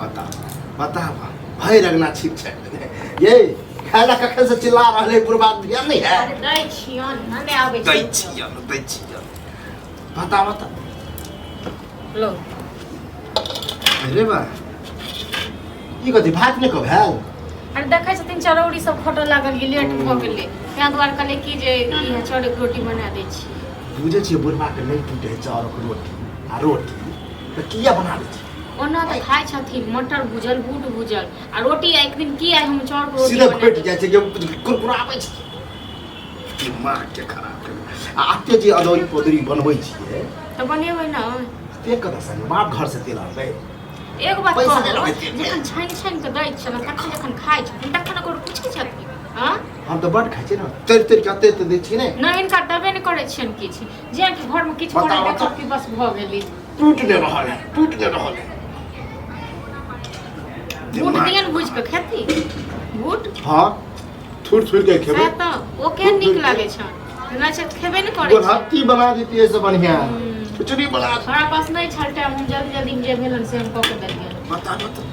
बता बता भाई रगना ठीक छै ये खाला कखन से चिल्ला रहले बुरबाद ध्यान नहीं है अरे दै छियन हने आबै दै छियन बता बता लो अरे बा ई कथि भात ने को भेल अरे देखै छथिन चरौड़ी सब खटो लागल गेल लेट भ गेलै तैं दुआरे कहले कि जे ई चौड़े रोटी बना दै छी बुझे छियै बुढ़बा के नहीं टूटे चाउर के रोटी आ रोटी तो किया बना दै छी ओना तऽ खाइ छथिन मटर भुजल बूट भुजल आ रोटी एक दिन की आइ हम चाउर के रोटी सीधे बना फट जाय छै जे कुरकुराबै छै दिमाग के खराब कर आ आते जे अदौरी पोदरी बनबै छियै तऽ बनेबै न ते कतऽ से बाप घर से तेल आबै एक बात पैसा कहू नहि लगै छै। जखन छानि के दै छियै तखन जखन खाइ छथिन तखन ओकर पूछै छथिन हाँ हम तो बड खाइ छी ना तर तर के अते दै छी ने नहि इनका देबे नहि करै छियनि किछु जे कि घरमे किछु बताउ, बना बताउ। देखब कि बस भऽ गेली टूट नहीं रहल है बूट दियन भूजि के खेती बूट हां थूड़ थूड़ के खेबै सएह तऽ ओ केहन नीक लागै छ नहि छै खेबे नहि करै छै गोलहत्ती बना देती ऐसे बढ़िया खिचड़ी बना हमरा पास नहीं छल टाइम हम जल्दी जल्दी में जे भेलन से हम कऽ के देलियै बता बता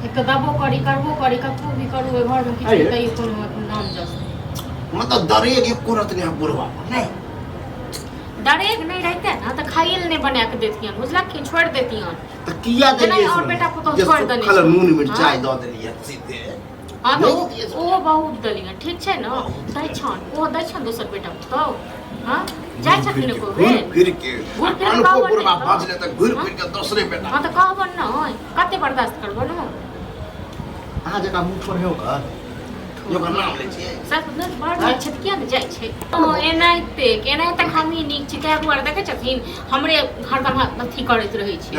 एक तऽ दबो करी करबो करी कतबो भी करू ओहि घरमे किछु अरे। कहियो कोनो नाम जस मतलब दरेग एक को रत नहीं बुढ़वा नहीं डरेग नहीं रहते ना तो खाइए ले नहीं बना के देतियन बुझलखिन छोड़ देतियन तो किया दे नहीं, और बेटा को तो छोड़ देने कल छै। नून मिर्चाई हाँ। दो देलिए सीधे हाँ तो नहीं दिए ओ बहुत दलियन ठीक छै न दै छन ओ दै छन दोसर बेटा तो हाँ जाय छथिन को घूर फिर के घूर फिर अनको कहबो बुढ़वा नहीं बाज ले त घूर हाँ? फिर के दूसरे बेटा हाँ तो कहबन न कते बर्दाश्त करबो न अहाँ जका मुंह छोड़ हे ओकर यो का नाम ले छिए सब न बड़ जाय छै किया न जाय छै ओ एनाइते हमी नीक छी तै दुआरे देखै छथिन हमरे हरदम अथी करैत रहै छी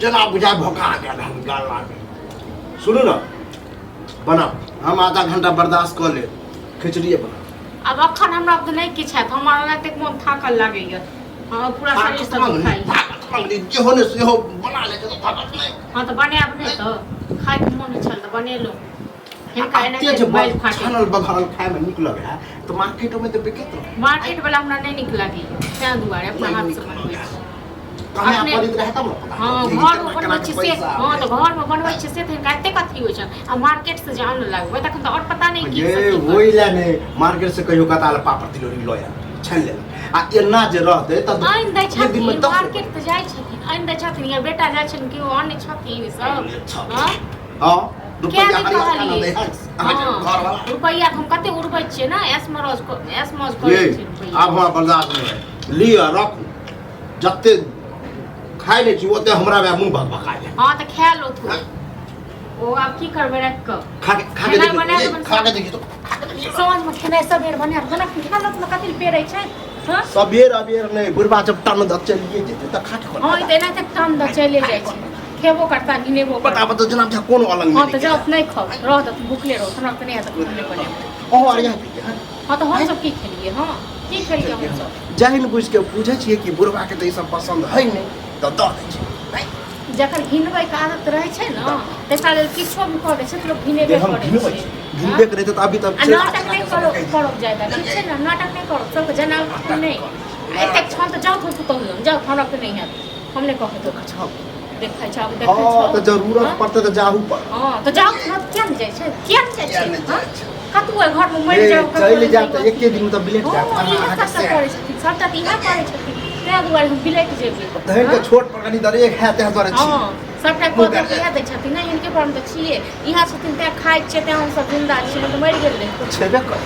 जना बुझा भोका गया हम गाल लागे सुनो ना बना हम आधा घंटा बर्दाश्त कर ले खिचड़ी बना अब अखन हमरा तो नहीं किछ है हमारा ना तक मन थाकल लागैया हां पूरा शरीर सब दुखाई जे होने से हो बना ले तो ताकत नहीं हां तो बनाब नहीं तो खाय के मन छल तो बनेलो हिनका एना तेज के बैल फाटे छानल बघारल खाए में निक लगे है तो मार्केट में तो बिके तो मार्केट वाला हमरा नहीं निक लागी तै दुआरे अपना हाथ से बनबै छी कहाँ अपने- परित रहता ना पता हाँ घर में बनबै छी से हाँ तो घर में बनबै छी से तो हिनका एते कथी होइ छै आ मार्केट से जान लगबै तखन तो और पता नहीं की ये सब की वही लाने मार्केट से कहियो कताल पापड़ तिलोरी लोया छन ले आ एना जे रहते तब आइन दै एक दिन में छथिन 10 मार्केट तो जाय छथिन आइन दै छथिन या बेटा जाय छथिन कि ओ आनै छथिन सब हाँ हां क्या रुपया नहीं हरिया खाना कहलिए दे घर वाला रुपया हम कते उड़बै छियै ना एसमरोज ये करै छियै रुपया अब हमरा बर्दाश्त नहीं है लिया रखू जत्ते खाए नहीं छी ओते हमरा में मुंह भका जाए हाँ तो खा लो थोड़ा ओ आप की करबै रख के खा के खेनाइ बना देखिए देबन खा के देखिए तो समझ में खेनाइ सबेर बना देना खा लो तो कथि पेरै छै हां सबेर अबेर नहीं बुढ़बा जब टन द चलिए जेते त खा के हाँ तो एना तक टाइम द चले जाय छै खेबो करता गिनेबो करता बता बता जना कोनो अलग हाँ नहीं तो जाओ नहीं खाओ रह तो भूखले रहो हमरा तो नहीं आता भूखले बने ओ अरे हाँ तो हम सब की खेलिए हाँ की खेलिए हम सब जाहिन बुझ के पूछे छिए कि बुढ़बा के त ई सब पसंद है नहीं तो दऽ दै छै जखन घिनबै के आदत रहै छै न तेकरा लेल किछो भी कऽ दै छै तऽ लोक घिनेबे हम करै घिनबै छै घिनबे करे त अभी तक आ नाटक नहीं करो ज्यादा ठीक छै ना नाटक नहीं करो सबके जना नहीं एतेक छन तऽ जाओ तो कहू जाओ हमरा के नहीं है हमने कह तो अच्छा देखै छै अब देखै हां छै त जरूरत पड़ते त जाहू पर हां तो जाओ ना किया नहीं जाय छै किया नहीं जाय छै कतुए घर में मरि जाओ चल जा त एके दिन त बिलेट जा अहाँ सब करै छथिन सबटा तऽ इएह करै छथिन तै दुआरे हम बिलेट जेबै धैन के छोट पर कनी दर एक है ते द्वारा छी हाँ सबटा कऽ के इएह दै छथिन ना इनके पर हम तऽ छियै इएह छथिन तैं खाइ छियै तैं हम सब जिन्दा छियै नहि तऽ मरि गेल रही छेबे कर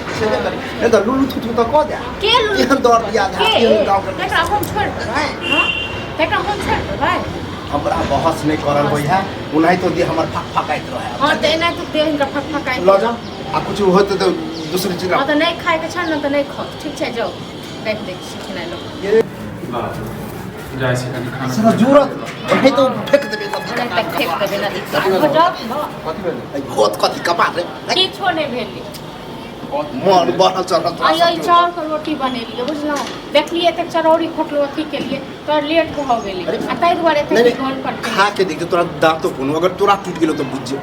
ए त लुलु थुथु त क दे के लुलु एहन दौड़ दिया धा एहन गांव के तेकरा हम छोड़ि देबै हाँ तेकरा हम छोड़ि देबै हमरा बहस नहीं करल होय है उन्हीं तो दे हमर फक फकाइत रहे हाँ तऽ एना तऽ देह हिनका फकफकाइ ल जा आ कुछ होते तो दूसरी चीज हाँ तऽ नहि खाइके छ ने तऽ नहि खाओ ठीक छै जाओ राखि दै छी खेनाइ लोक जाय छै कनी खाना सारा जरूरत है तो फेंक देबे नहि तऽ फेंक देबै ना दिक्कत हो जाओ कथि भेलै बहुत कथी कपा रे किछो नहि भेलै मन बढ़ल चढ़ल आई आई चाउर के रोटी बनेलिए बुझलहुँ देखलिए एतेक चरौड़ी खोटलो अथी केलिए तो लेट भऽ गेलै आ ताहि दुआरे एतेक घर पर खा के देख तोरा दांत तो कोनो अगर तोरा टूट गेलो तो बुझ जे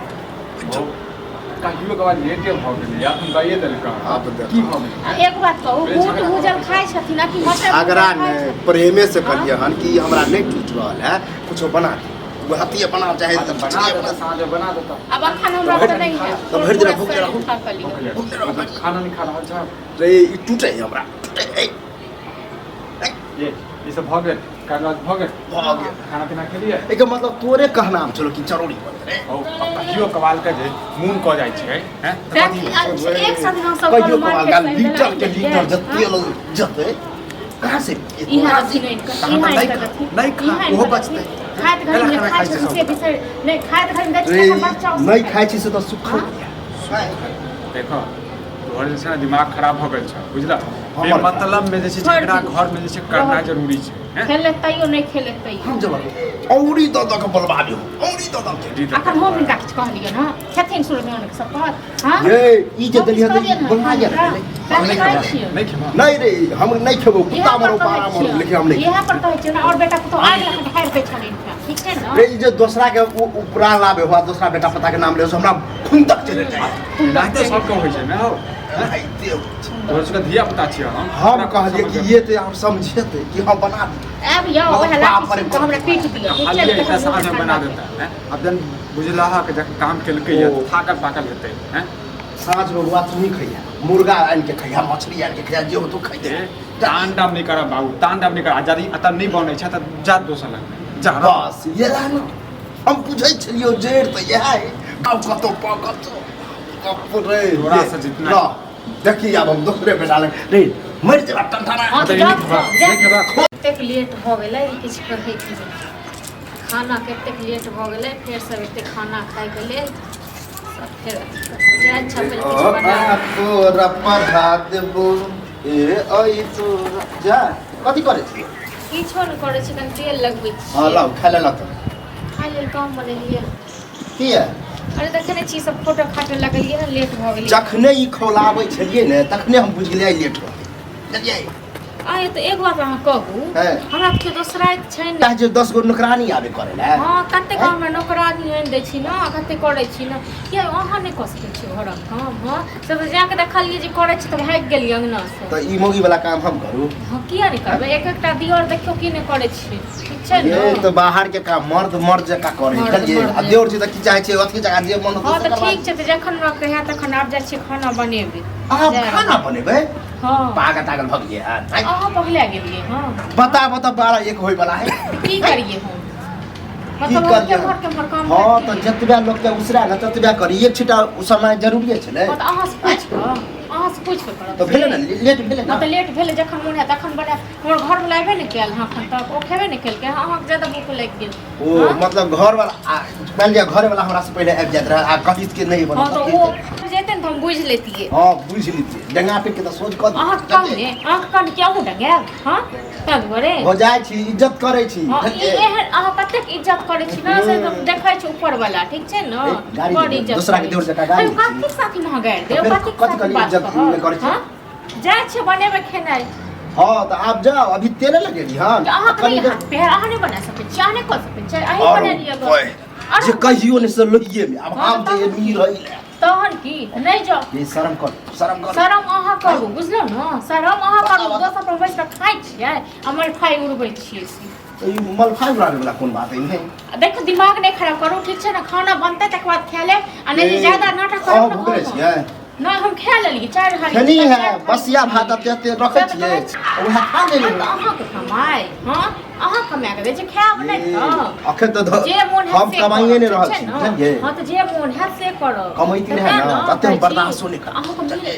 काहियो के बाद लेटे भऽ गेलै या हम गाइए देलकै आप देख। की भऽ गेलै एक बात कहू बूट भूजल खाइ छथिन आ कि मटर अगरा खाइ ने छथिन? प्रेमे से कहिए हन कि हमरा नहीं टूट रहल है कुछो बना दे हतिया बना चाहे आज बना देता साँझ बना देता अब अखन हमरा तो नहीं है तो भरि दिन भूखे रहू। खाना नहीं खा रहा था रे ई टूटे हमरा टूटे ये सब भऽ गेल कागज भऽ गेल भऽ गेल। खाना पीना खेलिए एक मतलब तोरे कहना चलो कि चरौड़ी बन रे ओ अब कहियो कवाल के जे मून क जाइ छै हैं तऽ कथी एक साथ हम सब कहियो मार कमाल के का सही लीटर के लड़ाई लीटर है। जत्ते लोग जते कहां से इहाँ अथी नहीं कर इहाँ नहीं कर अथी नहीं खा इहाँ ओहो कर बचते अथी। खाइत घर में खाइत छै से बिसर नहीं खाइत घर में रे देखै बच्चा नहीं खाइ छी से तो सुख देखो तोहर जे छै ने दिमाग खराब भऽ गेल छै बुझला हमर मतलब में जे छै छोड़ जेकरा दी। घर में जे छै करना जरूरी छै हैं खेले तैयो नहीं खेले तैयो हम जब औरी द द के बलबादियो औरी द द के अखन हम हिनका किछु कहलियै न खेथिन सुरजन के सब कहत हां ये ई जे देलियै त बलबा जा नहीं खेबा नहीं खेबा नहीं रे हम नहीं खेबो कुत्ता मरो पारा मरो लेकिन हम नहीं इहाँ पर कहै छै न और बेटा को तो आग लगा के हार पे छोड़े ठीक छै न रे ई जे दूसरा के उपरा लाबे हुआ दूसरा बेटा पता के नाम ले हमरा खून तक चले जाए नाते सबके होइ छै ने हो आई देव तोहर सबके धिया पुता छियै हम कहलिए कि ये ते हम समझेते कि हम बना दी अब यो वह लाठी से हमरा पीट दिया ठीक खाली छै एकटा साँझ में बना देता है अब जन बुझलाहा के जब काम केलकै है थाकल पाकल हेतै हैं साँझ में हुआ तू नहीं खैया मुर्गा आन के खैया मछली आन के खैया जो तू खाई दे तांडव नहीं करब बाबू तांडव नहीं कर यदि अतः नहीं बनै छै तऽ जा दोसर लग जा बस ये लानो हम बुझै छलियो जेड़ त यह है गाँव कतो पकत रे थोड़ा सा जितना ना देखी अब हम दूसरे बेटा लग रे मर जा टंटाना हां नहीं खेबा नहीं खेबा कतेक लेट भ गेलै किछु कहै के खाना कतेक लेट भ गेलै फेर सब एते खाना खाइ के लेल सब फेर जाय छपल किछु बना तोरा पढ़ा देबो ए आई तो जा कथी करे छी किछो नहि करै छै कनि तेल लगबै छी हां लाओ खा ले ला तो खाइ लेल कम बनेलियै की है अरे देखने छी सब फोटो फाटो लगलियै ने लेट भ गेलै जखने ई खौलाबै छलिए ने तखने हम बुझ गेलियै लेट हो बुझलियै आए तो एक बात अहाँ कहू हैं। हमरा के दोसरा छै ने काहे जे 10 गो नौकरानी आबे करे ले हाँ कतेक हमरा नौकरानी आनि दै छी ने कतेक करै छी ने किया अहाँ नहि कऽ सकै छी घरक काम हाँ सब जाके देखलियै जे करै छी तऽ भागि गेलियै अंगना से तो ई मोगी वाला काम हम करू हाँ किया नहीं करबै एक एकटा दियर देखियो की नहीं करै छी ठीक छै ने ये तो बाहर के काम मर्द जका करे मर्द, बुझलियै मर्द। आ देवर छी त की चाहे छै अथी जका जे मन हाँ होतै तऽ ठीक छै तऽ जखन हमरा कहै तखन आब जाइ छी खाना बनेबै आप खाना बनेबै हाँ पागल तागल भग गेलियै यार अहाँ पहले गेलियै हाँ बता 12 एक होय वाला है की करियै हम की मतलब करियै? घर के हमर काम हाँ करतियै। तो जतबे लोग के उसरा न ततबे करी एक छिटा उ समय जरूरी छलै हाँ, तऽ अहाँ से पूछि कऽ करब तो भेले न लेट भेले हाँ न तऽ लेट भेलै जखन मोन हैत तखन बना हमर घर वाला अयबे नहि कयल हाँ एखन तक ओ खेबे नहि केलकै अहाँके ज्यादा भूख लागि गेल ओ हाँ? मतलब घर वाला मान लिया घर वाला हमरा से पहले आबि जात रहा आ कहित के नहीं हाँ तो बन वो जेतै ने तऽ हम बुझि लेतियै हां बुझ लीजिए डंगा पे के तो सोच कर अहाँ कहने अहाँ कहने कि अहूँ डंगायल हाँ तब दुआरे हो जाइ छी इज्जत करे छी हाँ ई एहन अहाँ कतेक इज्जत करै छी ने से तऽ देखै छी ऊपर वाला ठीक छै ने गाड़ी बड़ दे, इज्जत दूसरा के करै देवर छी। जकाँ गाड़ी अरे कथी साथी महा गाड़ि देब तो फिर कथी कथी साथी करी बात इज्जत कहब? करै छी? हाँ? जाइ छै बनेबै खेनाइ हां तो आप जाओ अभी तेरे लगेली हां तऽ अहाँके नहि हाथ पैर अहाँ नहि बना सकै छी अहाँ नहि कऽ सकै छी अहीं बना लिअ गऽ। जे कहियो ने से लोइये में अब हाँ, हम तो ये मीर रही तहन की नहि जाउ ये शर्म कर शरम अहाँ करू बुझलौ ने शरम अहाँ करू दोसर पर बैस कऽ खाइ छियै हमर खाइ उड़बै छियै से तो ये मलफाई उड़ाने वाला कौन बात है नहीं देखो दिमाग नहीं खराब करू ठीक छै ने खाना बनतै तकर बाद खा लेब आ नहीं ए, ज्यादा नाटक अहाँ करू भूखे छियै नहीं हम खा लेलियै 4 हाली खनी है बसिया भात एते रखै छियै ओहा खा लेली अहाँके कमाइ हाँ अहाँ कमा के दै छै खायब नहि तऽ अखन तो जे मोन हम कमाइए नहीं रहल छी बुझलियै हाँ तो जे मोन है से करो कमाइते नहीं है ना तते हम बर्दाश्त नहीं कर अहाँ को मिले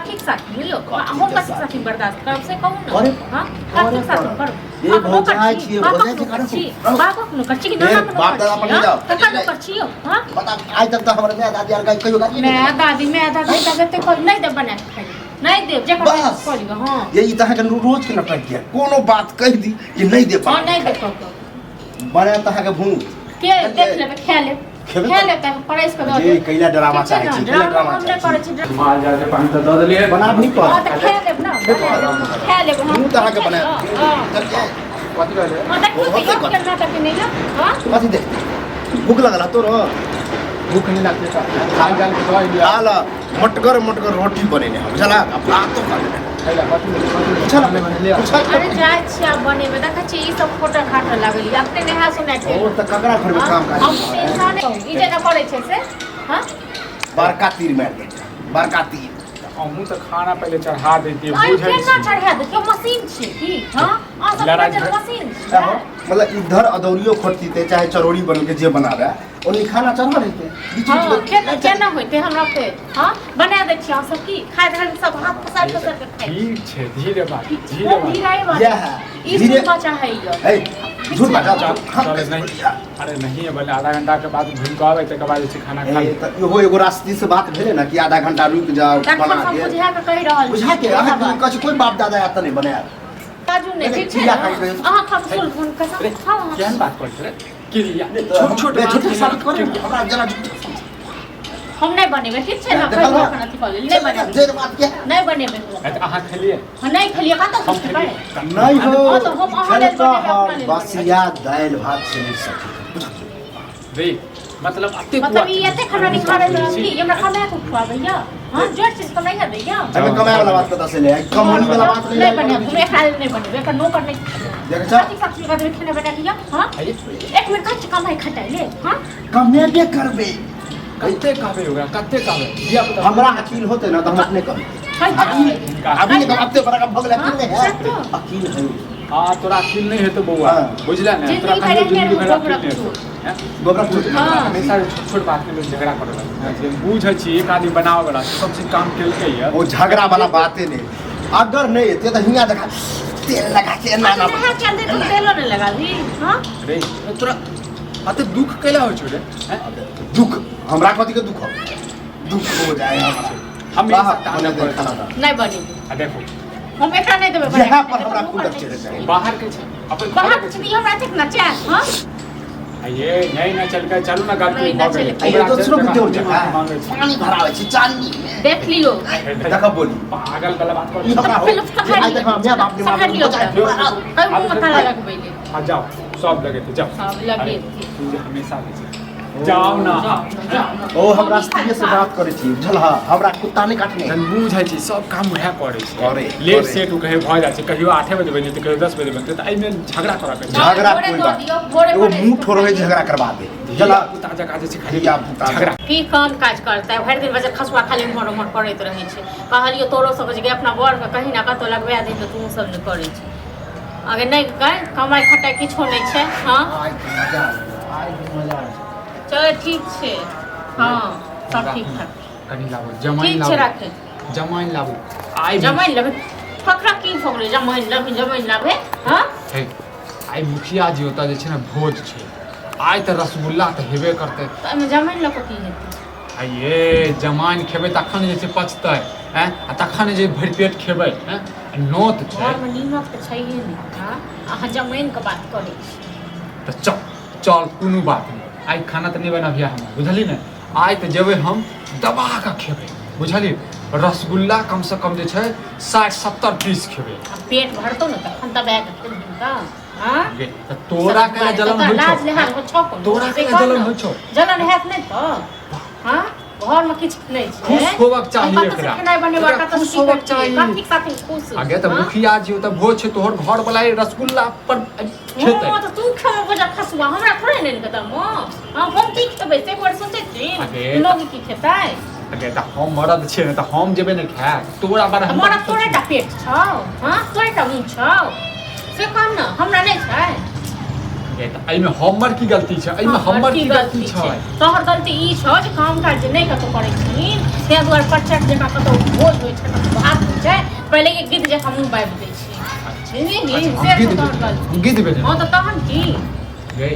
ठीक साथ मिलो अहाँ का साथ बर्दाश्त करब से कहू अरे, ना हाँ अरे, ठीक साथ करो ये भौजाई छियै, भौजाई छियै, करू। बाबक नु करछि कि ए, नाना बाप दादा पर नहीं जाओ। कका नु करछि हां बता आज तक तो हमरे में दादी यार कहियो गाड़ी मैं दादी तते कोई नहीं दे बना के खाई नहीं दे जकर बस। करियो हां ये ई तहाँ के रोज के नाटक किया कोनो बात कह दी कि नहीं दे हां पा नहीं दे कको बने तहाँ के भूख के देख लेबे खा ले खेबे खा तो- ले तब परस के दो जे कैला ड्रामा चाहे छी कैला ड्रामा हम नहीं चाहे करे छी छी माल जाके पानी तो दे देलिए बना भी हां पर त खा लेब ना खा लेब हम तू तहाँ के बना हां कथी कहले हां देख बहुत तू कर। करना तक नहीं ना हां कथी दे भूख लगला तोर भूख नहीं लगती खाल जाल के दवाई दिया आला मटगर रोटी बनेने हम चला अब बात तो कर ले खैला कथी चल ले अरे जाय छी आप बने में देखा छी ई सब फोटो खाट लागल अपने नेहा सुना के ओ त ककरा घर में काम हम करे इंसान ई जे न करे छै से हां बड़का तीर मार दे बड़का तीर हमहूँ तो खाना पहले चढ़ा देती है आई बुझै केना छी चढ़ा दे क्यों मशीन छी की हां आ सब लड़ाई जन मशीन छै मतलब इधर अदौरियो खोदती चाहे चरौड़ी बन के जे बनावे ओनी खाना चढ़ा देते बीच हां बीच में केना होइते हमरा पे हां बना दै छी अहाँ सब की खाय धर सब हाथ पसार पसार के खाइ ठीक छै धीरे बात धीरे बात यह है ई धीरे सुनबा चाहिए ए झूठ बात चल नहीं अरे नहीं है बोले आधा घंटा के बाद घूम के आवे तक बाद खाना खा ले त इहो एगो रास्ते से बात भेले ना कि आधा घंटा रुक जाओ तखन बना हम के बुझा के कहि रहल छी बुझा के अहाँ कछ कोई बाप दादा आता नहीं बनाया काजू ने ठीक छै चिड़िया खाइ रहे। अहाँ हम फूल फूल कसम हां केहन बात करै रे क्रिया छोट छोट छोट छोट झूठ साबित करे हमरा जरा झूठ हम नहीं बनेबे ठीक छै ना देखल कहि बा। अखन अथी कऽ ले नहीं बनेबे जे बात के नहीं बनेबे अहाँ खेलिए हम नहीं खेलिए कतऽ हम से खेलिए पड़े नहीं हो हाँ, तो हम अहाँ लेल खेलता बनेबे, अपना हम लेल बसिया दाल भात से नहीं सके रे मतलब अते मतलब ई एते खाना नहीं खा रहे हैं कि हमरा खाना को खुआबैया हां जोर चीज तो नहीं है दैया अबे कमाए वाला बात पता से ले कमाने वाला बात नहीं बने तुम एक हाल नहीं बने का नो करने देख जा साथी साथी का खाना बना लिया हां एक मिनट का कम है खटाई ले हां कमे के करबे कते कहबे होगा कते कहबे दिया पता हमरा अकील होते ना तो हम अपने कर अभी निकल अपने बड़ा का भगला कितने है अकील है हां तोरा अकील नहीं है तो बउआ बुझला ना तोरा कहियो जिंदगी भर अकील नहीं है गोबरा फूट हमेशा छोट छोट बात में लोग झगड़ा करे बुझै छी एक आदमी बनावे वाला सब चीज काम केलकै है वो झगड़ा वाला बातें नहीं अगर नहीं ते तो हिया देखा तेल लगा के ना ना हां चल दे तुम तेलो नहीं लगा दी हां रे तोरा अते दुख कैला हो छ रे दुख हमरा कथि के दुख हो दुख हो जाए हमरा हमेशा ताना ताना कर कर नहीं बनी आ देखो हम एकरा नहीं देबे यहाँ पर हमरा कुंडक चले जाए बाहर के छै अपन बाहर कुछ नहीं हमरा तक ना चाह हां ये नहीं ना चल के चलू ना गलती नहीं, ना हो गई चले। ये दूसरों को जोड़ जगह जगह मांगे छी पानी भरावे छी चांदी देख लियो देखा बोली पागल वाला बात कर ई हमरा हो आई देखा मैं बाप ने सफर लियो कई मुंह मत लगा के बैले आ जाओ सब लगे थे जाओ सब लगे थे। तू जे हमेशा के छै जाओ ना ओ हम रास्ते से बात करे छी बुझल हमरा कुत्ता नहीं काटने जन बुझै छी सब काम उहे करे छी करे, लेट करे। सेट उ कहे भ जाय छै कहियो 8 बजे बने त कहियो 10 बजे बनते त एइ में झगड़ा करा के झगड़ा भोरे कोई दो बात दियो, भोरे वो भोरे मुंह ठोरवे झगड़ा करवा दे जला जला ताजा काजे छै खाली या भूता झगड़ा की काम काज करता है भरि दिन बजे खसुआ खाली उमर उमर करैत रहै छै कहलियो तोरो सब जे अपना बर के कहीं ना कतौ लगवा दे त तू सब न करै छै अगर नहीं कह कमाई खटाई किछो नहीं छै हां चल ठीक छै हां सब ठीक ठाक कनी लाबो ठीक जमाइन छै लाबो राखे जमाइन लाबो आई जमाइन लेबै फकरा की भगले जमाइन लेबै हां है आई मुखिया जी ओता जे छै ना भोज छै आई त रसगुल्ला त हेबे करतै त एमे जमाइन ल के की हेतै आ ये जमाइन खेबै तखन जे छै पचतै हैं आ तखन जे भरि पेट खेबै हैं नोत छै घर में नीमक त छैहे नहीं हां अहाँ जमाइन के बात करै छी त चल चल कोनो बात नहीं आई खाना त नहीं बनाबिया हम बुझली ने आई त जेबै हम दबा के खेबै बुझली रसगुल्ला कम से कम जे छै 60-70 पीस खेबै अब पेट भरतो न तखन त बैग खेलबिन का हां गे त तोरा के जलन होइ लाज छौ लेहाज हो छौ कोन तोरा के जलन होइ छौ जलन हैत नहीं तो हां घर में किछ नहीं छै खुश होबक चाहिए कतऽ से एकरा खेनाइ बनेबा एकरा कतऽ खुश से होबक चाहिए चाहिए कथी साथे खुश आगे त मुखिया जी त भोज छै तोहर घर वाला रसगुल्ला पर खेतै हां त तू खेबो बजा खसुआ हमरा थोड़े नहीं कदम हां हम की खेबै से एक बार सोचै अगे, छी लोग की खेतै अगे त हम मरद छियै ने त हम जेबै ने खाए तोरा बारे हम हमरा तोरे टा पेट छौ हां तोरे टा मुंह छौ से कह न हमरा नहीं छै गे त एइमे हमर की गलती छै एइमे हमर की गलती छै तोहर गलती ई छौ जे काम काज जे नहीं कतौ करै छीन ते दुआरे परचट जकाँ कतौ भोज होइ छै कतौ भात होइ छै पहिले एक गिद्ध जकाँ मुंह बाबि दै छी नहीं से गिद्ध तोहर गलती गिद्ध बेटे हां त तहन की गे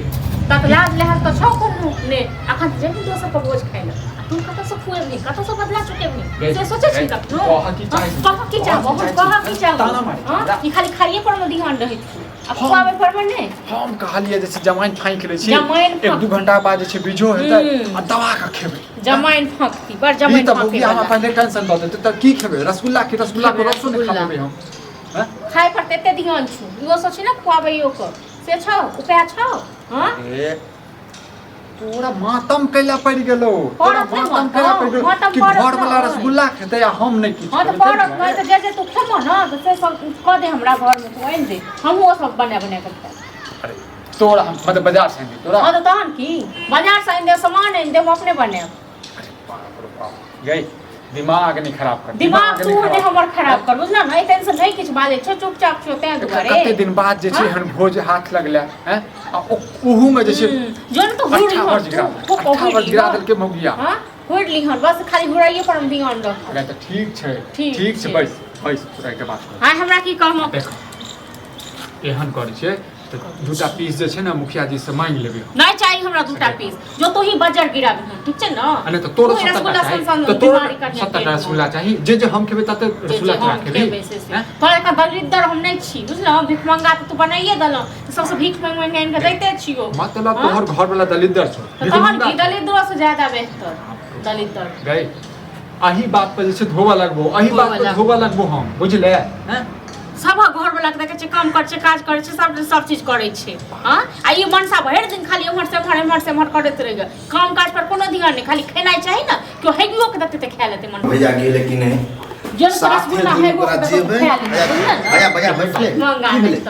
तक लाज लेहाज त छौ कोनो ने अखन जेबी दोसर के भोज खाइ ल तू कतौ से खुएबनी कतौ से बदला चुकेबनी से सोचै छी कखनो कह की चाही कह की चाहबो कह की चाहबो ताना मारी हां ई खाली खाइए पर में ध्यान रहै छै अब खुआबे पर में नहीं हम कहलिए जैसे जमाइन फाँक लै छी जमाइन एक दू घंटा बाद जे छै बीजो हेतै आ दबा के खेबै जमाइन फाँकती बड़ ई जमाइन त फाँके बुढ़िया हमरा पहले टेंशन दऽ देतै त की खेबै रसगुल्ला के रसगुल्ला को रसो नहि रसगुल्ला। खाबै हम हैं खाए पर तेते ध्यान छु इहो सोची ना खुआबैयो को से छौ उपाय छौ हां ए तोरा मातम कैला पड़ गेलो तोरा पड़त है मातम कैला पड़ गेलो मातम कि पड़त घर वाला है। रसगुल्ला खेते या हम नहीं किछ हाँ तो पड़त है तो जैसे तू खेमो ना तो से सब कह दे हमरा घर में तू आइन दे हम वो सब बना के खाए। अरे तोरा हम मतलब बाजार से आएंगे तोरा हाँ तो तहन की बाजार से आइन दे सामान आइन दे हम अपने बने। अरे बाप रे बाप गई दिमाग नहीं खराब कर दिमाग तू ने हमर खराब कर बुझला ना टेंशन नहीं किछ बाजे छो चुपचाप छो ते दुआरे कते दिन बाद जे छै हन भोज हाथ लगले हैं आ ओहू में जे छै जोन तो हुड़ी हो अठावर गिरा देल के मौगिया हां हुड़ली हन बस खाली हुड़ाइए पर हम ध्यान रख। अरे तो ठीक छै ठीक ठीक छै छै। बैस बैस पूरा के बात कर हां हमरा की कहम देख एहन करै छै तो दूटा पीस जे छै ना मुखिया जी से मांग लेबे नहीं चाहिए हमरा दूटा पीस जो तू ही बजर गिराबी हन ठीक छै ना। अने तो तोरो तू ही 70 रसगुल्ला चाहिए संग तो तोरो बीमारी करने 70 के रसगुल्ला चाहिए जे जे हम खेबे तते रसगुल्ला जे तोरा हम खेबी खेबै से हैं पर का दरिद्र हम नहीं छी बुझलो भीख मंगा तो तू बनाइए दलो सबसे भीख मांग मांग के दैते छियो मतलब तोहर घर वाला दलिद्र छौ तो तहन की दलिद्र से ज्यादा बेहतर दलिद्र गई अही बात पर जैसे धोबा लगबो अही बात पर धोबा लगबो हम बुझले हैं सब घर वाला के देखे छै काम कर छै काज कर छै सब चीज करे छै। हां आ ई मनसा भर दिन खाली उमर से उमर करैत रह गए काम काज पर कोनो ध्यान नहीं खाली खेनाइ चाही ना क्यों हेगियो के देते खा लेते मन भैया गेले कि नहीं जो रसगुल्ला हेगो के देते खा लेते भैया भैया बैठले मंगा की भेलै?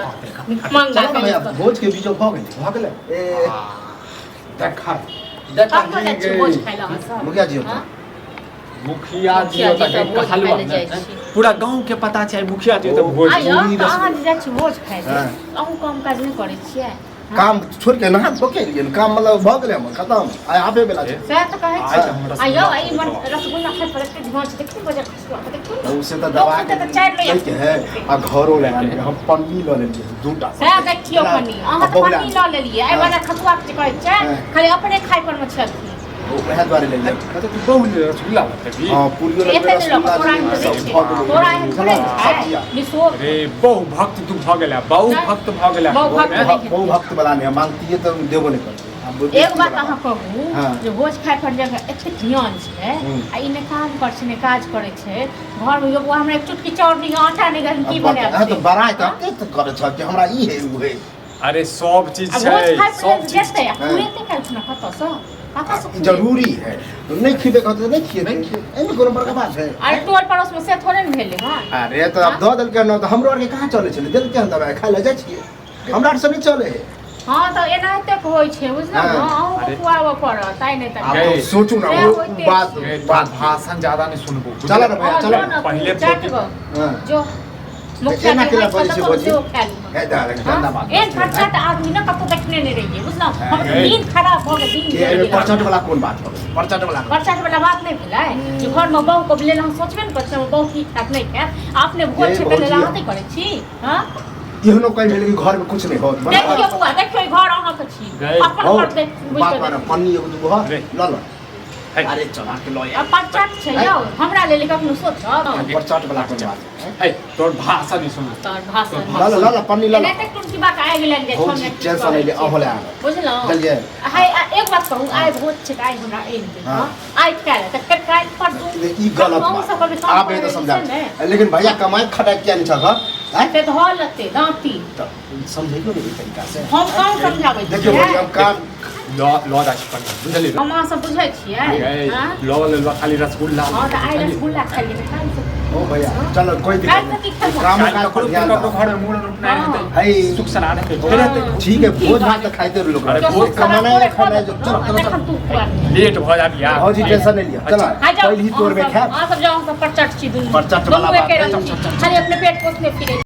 मंगा चलो ना भैया भोज के बीचो भ गेलै ए देखा हम बोले छी भोज खाइला सब मुखिया जी होता। मुखिया जी मुखिया होता जी तो भोज हलवा खाइले जाइ छी। पूरा गांव के पता छै मुखिया जी तो भोज आयो पूरी कहाँ जे जाइ छी भोज खाइ ले हाँ। अहूँ काम काज नहीं करै छियै काम छोड़ के नहा धो के लिए काम मतलब भ गेलै हमर खत्म आइ आबे बेला छै। सएह तऽ कहै आज छी हम आयो आई मन रसगुल्ला खाइ पर एते ध्यान छै देखी बजे खसुआ देखी तो उसे तो दवा के तो चारि लो के है आ घरो ले आके हम पन्नी ल लेलिए दूटा सएह देखियो कनी अहाँ तऽ पन्नी लऽ लेलियै एहि बजे खसुआ के कहै छै खाली अपने खाइ पर में छथि वएह द्वारे ले लेलिए। मतलब तू बहु रसगुल्ला बताबी हां पूरी ले एते तऽ लोग तोरा एहन तऽ सब देखै भ गेलै। तोरा एहन थोड़े छै सब्जिया। निसो अरे बहु भक्त तू भ गेला बहु भक्त भ गेला बहु भक्त हैं? नहीं। बहु भक्त वाला नहीं मांगती तो देबो नहीं करते। एक बात अहाँ कहू हाँ। जे भोज खाइ पर जगह एते ध्यान छै आ ई ने काम कर छै ने काज करे छै घर में एगो हमरा एक चुटकी चाउर नहीं आटा नहीं गहन की बने हां तो बड़ा है तो के करे छ कि हमरा ई है उ है। अरे सब चीज भोज छै खाइ सब पर चीज जेतै हाँ। पूरे ते काल खुना खतौ स कतऽ से जरूरी है तो नहीं खिबे कहते तो नहीं खिए एमे कोनो बड़का बात है। अरे टोल पड़ोस में से थोड़े न भेले हां अरे तो अब धो देल के न तो हमरो आर के कहां चले छले देल के दवाई खाइ ले जाइ छिए हमरा आर से नहीं चले है। हां तो एनाहिते होइ छै बुझलौ हाँ। ना अहूँ अरे। को खुआबऽ पड़त ताई नहीं आप त तो सोचू ना मैं वो होइते बात ए, बात भाषण ज्यादा नहीं सुनबो चला ना भैया चला ना पहिले चाट फोटो- गो हां जो मुखिया एना जी केला भाई बजे से खतम बजे से खा ली है दाल गंदा बात एक खर्चा तो आदमी ना कतो देखने नहीं रहिए बुझलौ हाँ। हम नींद खराब हो गई दिन ये दिन परचट वाला कौन बात हो परचट वाला परचट वाला बात नहीं भेलै जे घर में बहू को लेल हम सोचबे न करछे बहू ठीक ठाक नहीं खात आपने भोज ये छै पहले भौजी- रहते करे छी हां इहनो कहि भेल कि घर में कुछ नहीं होत देखियो बुआ देखियो ई घर अहाँ के छी गए। अपन हो घर देख बुझ बात के मारा देख। पन्नी एगो दूगो अरे। ल ल है। अरे चला के लो अब परचट छै यौ हमरा लेल कखनो सोचब परचट वाला कौन बात है। है तोर भाषा नहीं सुन तोर भाषण ल ल पन्नी ल ल एनाहिते टुनकी बात आइ गेलै जे भौजी छोड़ने टेंशन नहीं ले अहोले आ बुझलौ चलिए। हाय एक बात कहूँ आइ भोज छै आइ हमरा एन दे हाँ। आइ काल्हि त काल्हि पर दू ई गलत बात आप ये तो समझा लेकिन भैया कमाई खटाई किया नहीं छह हैं ते धल लते दांती तो समझियो नहीं तरीका से हम काम समझाबै देखियो भौजी हम काम लॉ दाश पर बुझली हम अहाँ सब बुझै छियै हाँ? लॉ ले खाली रसगुल्ला हाँ तऽ आइ रसगुल्ला खाइ लिए काल्हि ओ भैया चलो कोई दिक्कत काल्हि तऽ की नहीं खेबो काम काल काज पर ककरो ध्यान ककरो दो। घर में मूड़ रूपना है। है सुख सलाह है हाँ। ठीक है भोज भात तो खाते रहो लोग अरे भोज कमाना है खाना है जो चलो चलो चलो तू खुआ लेट हो जा दिया भौजी टेंशन नहीं लिया चलो हाय जाओ पहले ही तोड़ में खा अहाँ सब जाओ सब परचट छी दुनू परचट वाला दुनू बात एके है। रंग छी। खाली अपने पेट पोसने फिरे